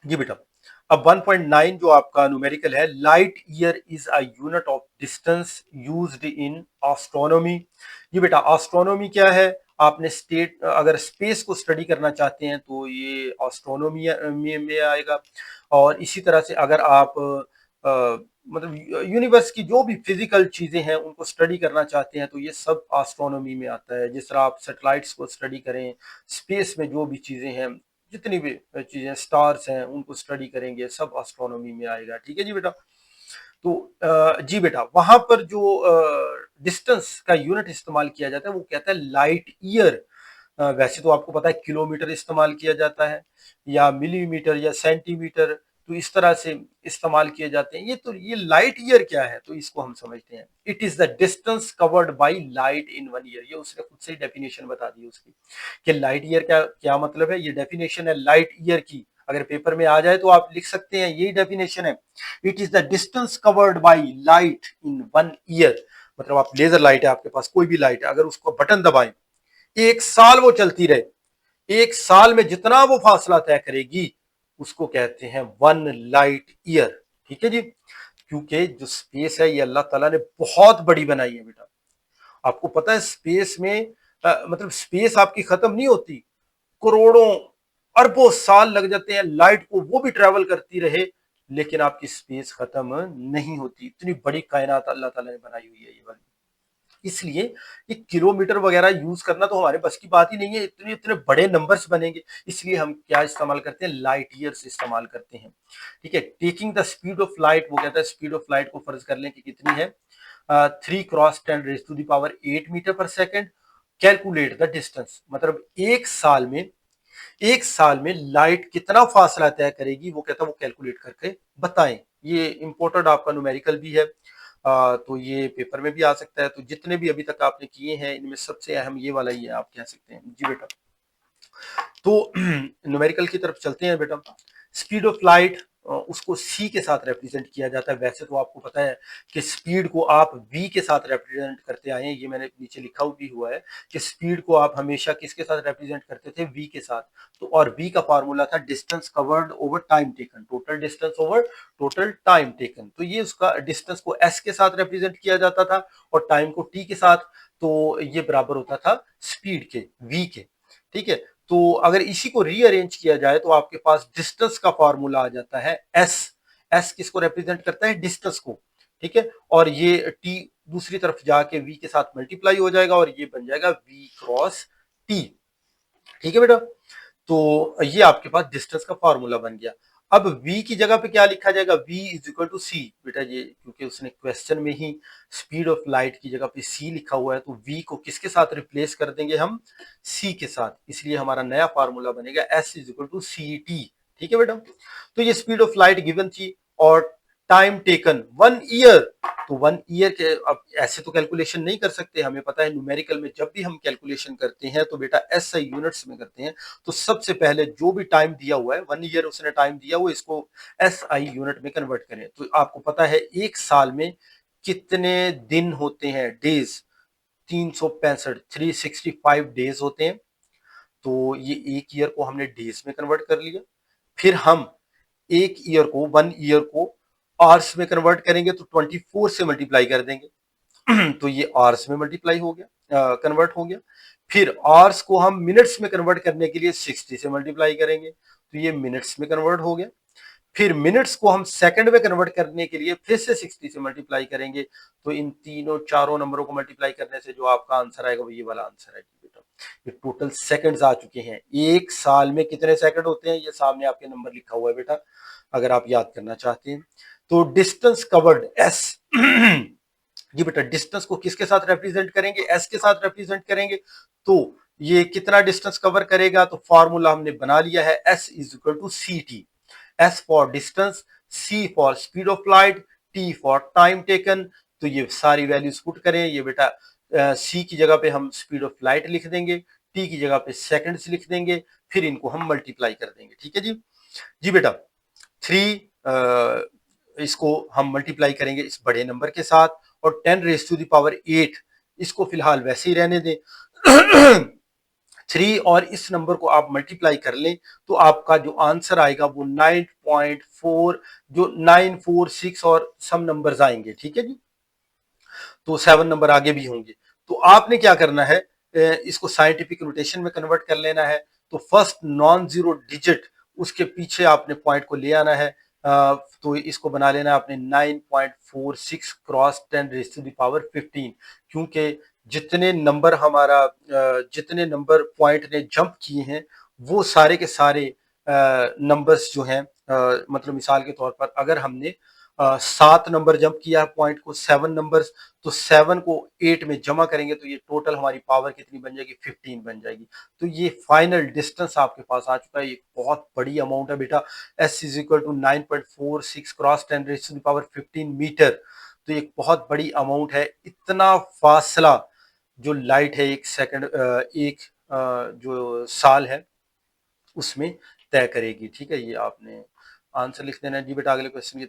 जी बेटा। अब 1.9 जो आपका न्यूमेरिकल है, light year is a unit of distance used in astronomy. जी बेटा, एस्ट्रोनॉमी क्या है? आपने स्टेट अगर स्पेस को स्टडी करना चाहते हैं तो ये एस्ट्रोनॉमी में आएगा। और इसी तरह से अगर आप मतलब यूनिवर्स की जो भी फिजिकल चीजें हैं उनको स्टडी करना चाहते हैं तो ये सब एस्ट्रोनॉमी में आता है। जिस तरह आप सैटेलाइट्स को स्टडी करें, स्पेस में जो भी चीजें हैं, जितनी भी चीजें स्टार्स हैं उनको स्टडी करेंगे, सब एस्ट्रोनॉमी में आएगा। ठीक है जी बेटा। तो जी बेटा, वहां पर जो डिस्टेंस का यूनिट इस्तेमाल किया जाता है वो कहता है लाइट ईयर। वैसे तो आपको पता है किलोमीटर इस्तेमाल किया जाता है या मिलीमीटर या सेंटीमीटर, तो इस तरह से इस्तेमाल किए जाते हैं। ये लाइट ईयर क्या है तो इसको हम समझते हैं। It is the distance covered by light in 1 year. ये उसने खुद से ही डेफिनेशन बता दी उसकी कि लाइट ईयर क्या क्या मतलब है। ये डेफिनेशन है लाइट ईयर की। अगर पेपर में आ जाए तो आप लिख सकते हैं, यही डेफिनेशन है। It is the distance covered by light in 1 year. मतलब आप लेजर लाइट है आपके पास, कोई भी लाइट है, अगर उसको बटन दबाएं, 1 साल वो चलती रहे, 1 साल में जितना वो फासला तय करेगी उसको कहते हैं 1 लाइट ईयर। ठीक है जी। क्योंकि जो स्पेस है ये अल्लाह ताला ने बहुत बड़ी बनाई है बेटा। आपको पता है स्पेस में मतलब स्पेस आपकी खत्म नहीं होती, करोड़ों अरबों साल लग जाते हैं लाइट को वो भी ट्रेवल करती रहे, लेकिन आपकी स्पेस खत्म नहीं होती। इतनी बड़ी कायनात अल्लाह ताला ने बनाई हुई है ये वाली। इसलिए ये किलोमीटर वगैरह यूज करना तो हमारे बस की बात ही नहीं है, इतने इतने बड़े नंबर्स बनेंगे। इसलिए हम क्या इस्तेमाल करते हैं, लाइट ईयर्स इस्तेमाल करते हैं। ठीक है। Taking the speed of light, वो कहता है स्पीड ऑफ लाइट को फर्ज कर लें कि कितनी है, 3 × 10⁻⁸मीटर पर सेकेंड। कैलकुलेट द डिस्टेंस, मतलब 1 साल में लाइट कितना फासला तय करेगी, वो कहता है वो कैलकुलेट करके बताएं। ये इंपॉर्टेंट आपका न्यूमेरिकल भी है। तो ये पेपर में भी आ सकता है। तो जितने भी अभी तक आपने किए हैं इनमें सबसे अहम ये वाला ही है, आप कह सकते हैं जी बेटा। तो न्यूमेरिकल की तरफ चलते हैं बेटा। स्पीड ऑफ लाइट उसको सी के साथ रिप्रेजेंट किया जाता है। वैसे तो आपको पता है कि स्पीड को आप वी के साथ रिप्रेजेंट करते आए हैं, ये मैंने नीचे लिखा भी हुआ है कि स्पीड को आप हमेशा किसके साथ रिप्रेजेंट करते थे, वी के साथ। तो और वी का फॉर्मूला था distance covered over time taken, total distance over total time taken. तो ये उसका डिस्टेंस को एस के साथ रिप्रेजेंट किया जाता था और टाइम को टी के साथ। तो ये बराबर होता था स्पीड के, वी के। ठीक है। तो अगर इसी को रीअरेंज किया जाए तो आपके पास डिस्टेंस का फॉर्मूला आ जाता है एस। एस किसको रिप्रेजेंट करता है, डिस्टेंस को। ठीक है। और ये टी दूसरी तरफ जाके वी के साथ मल्टीप्लाई हो जाएगा और ये बन जाएगा वी क्रॉस टी। ठीक है बेटा। तो ये आपके पास डिस्टेंस का फॉर्मूला बन गया। अब v की जगह पे क्या लिखा जाएगा, v इज इक्वल टू सी। बेटा ये क्योंकि उसने क्वेश्चन में ही स्पीड ऑफ लाइट की जगह पे c लिखा हुआ है, तो v को किसके साथ रिप्लेस कर देंगे हम, c के साथ। इसलिए हमारा नया फार्मूला बनेगा s is equal to C T. ठीक है बेटा। तो ये स्पीड ऑफ लाइट गिवन थी और टाइम टेकन 1 ईयर। तो 1 ईयर के अब ऐसे तो कैलकुलेशन नहीं कर सकते, हमें पता है न्यूमेरिकल में जब भी हम कैलकुलेशन करते हैं तो बेटा एसआई यूनिट्स में करते हैं। तो सबसे पहले जो भी टाइम दिया हुआ है, 1 ईयर उसने टाइम दिया हुआ, इसको एसआई यूनिट में कन्वर्ट करें। तो आपको पता है 1 साल में कितने दिन होते हैं, डेज, 365, 365 डेज होते हैं। तो ये 1 ईयर को हमने डेज में कन्वर्ट कर लिया। फिर हम 1 ईयर को आवर्स में कन्वर्ट करेंगे तो 24 से मल्टीप्लाई कर देंगे। तो ये आवर्स में मल्टीप्लाई हो गया, कन्वर्ट हो गया। फिर आवर्स को हम मिनट्स में कन्वर्ट करने के लिए 60 से मल्टीप्लाई करेंगे तो ये मिनट्स में कन्वर्ट हो गया। फिर मिनट्स को हम सेकंड में कन्वर्ट करने के लिए फिर से 60 से मल्टीप्लाई करेंगे। तो इन तीनों चारों नंबरों को मल्टीप्लाई करने से जो आपका आंसर आएगा वो ये वाला आंसर है बेटा। ये टोटल सेकंड्स आ चुके हैं। 1 साल में कितने सेकंड होते हैं ये सामने आपके नंबर लिखा हुआ है बेटा, अगर आप याद करना चाहते हैं। तो डिस्टेंस कवर्ड एस। जी बेटा, डिस्टेंस को किसके साथ रिप्रेजेंट करेंगे, एस के साथ रिप्रेजेंट करेंगे। तो ये कितना डिस्टेंस कवर करेगा, तो फॉर्मूला हमने बना लिया है, S is equal to C T. S for distance, C for speed of light, T for time taken. तो ये सारी वैल्यूज पुट करें। ये बेटा सी की जगह पे हम स्पीड ऑफ लाइट लिख देंगे, टी की जगह पे सेकंड्स लिख देंगे, फिर इनको हम मल्टीप्लाई कर देंगे। ठीक है जी। जी बेटा, 3 इसको हम मल्टीप्लाई करेंगे इस बड़े नंबर के साथ, और 10⁻⁸ इसको फिलहाल वैसे ही रहने दें। 3 और इस नंबर को आप मल्टीप्लाई कर लें तो आपका जो आंसर आएगा वो 9.4 जो 946 और सम नंबर्स आएंगे, ठीक है जी। तो 7 नंबर आगे भी होंगे। तो आपने क्या करना है, इसको साइंटिफिक नोटेशन में कन्वर्ट कर लेना है। तो फर्स्ट नॉन जीरो डिजिट उसके पीछे आपने पॉइंट को ले आना है। तो इसको बना लेना है आपने 9.46 cross 10 raise to the power 15, क्योंकि जितने नंबर पॉइंट ने जंप किए हैं वो सारे के सारे नंबर्स जो हैं, मतलब मिसाल के तौर पर अगर हमने 7 नंबर जंप किया है पॉइंट को 7 नंबर्स, तो 7 को 8 में जमा करेंगे तो ये टोटल हमारी पावर कितनी बन जाएगी, 15 बन जाएगी। तो ये फाइनल डिस्टेंस आपके पास आ चुका है। ये बहुत बड़ी अमाउंट है बेटा। s is equal to 9.46 cross 10 raise to the power 15 metre. तो एक बहुत बड़ी अमाउंट है। इतना फासला जो लाइट है एक सेकंड, एक जो साल है उसमें तय करेगी, ठीक है। ये आपने आंसर लिख देना है जी बेटा। अगले क्वेश्चन की तरफ